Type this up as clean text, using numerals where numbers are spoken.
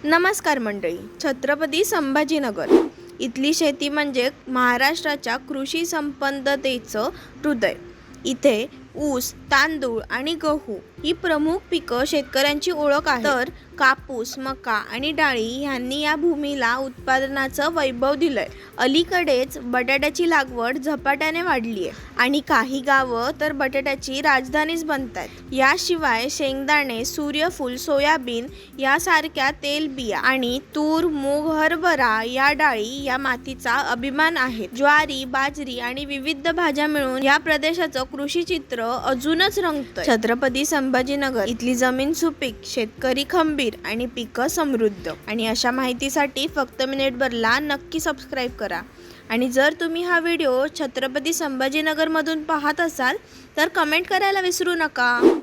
नमस्कार मंडळी. छत्रपती संभाजीनगर इथली शेती म्हणजे महाराष्ट्राच्या कृषी संपन्नतेचं हृदय. इथे ऊस, तांदूळ आणि गहू ही प्रमुख पिकं शेतकऱ्यांची ओळख आहे. तर कापूस, मका आणि डाळी ह्यांनी या भूमीला उत्पादनाचं वैभव दिलंय. अलीकडेच बटाट्याची लागवड झपाट्याने वाढली आहे आणि काही गावं तर बटाट्याची राजधानीच बनतात. याशिवाय शेंगदाणे, सूर्यफूल, सोयाबीन यासारख्या तेलबिया आणि तूर, मूग, हरभरा या डाळी या मातीचा अभिमान आहेत. ज्वारी, बाजरी आणि विविध भाज्या मिळून या प्रदेशाचं कृषी चित्र अजूनच रंगतंय. छत्रपती संभाजीनगर इथली जमीन सुपीक, शेतकरी खंबीर आणि पिकं समृद्ध. आणि अशा माहितीसाठी फक्त मिनिटभरला नक्की सबस्क्राईब करा. आणि जर तुम्ही हा व्हिडिओ छत्रपती संभाजीनगरमधून पाहत असाल तर कमेंट करायला विसरू नका.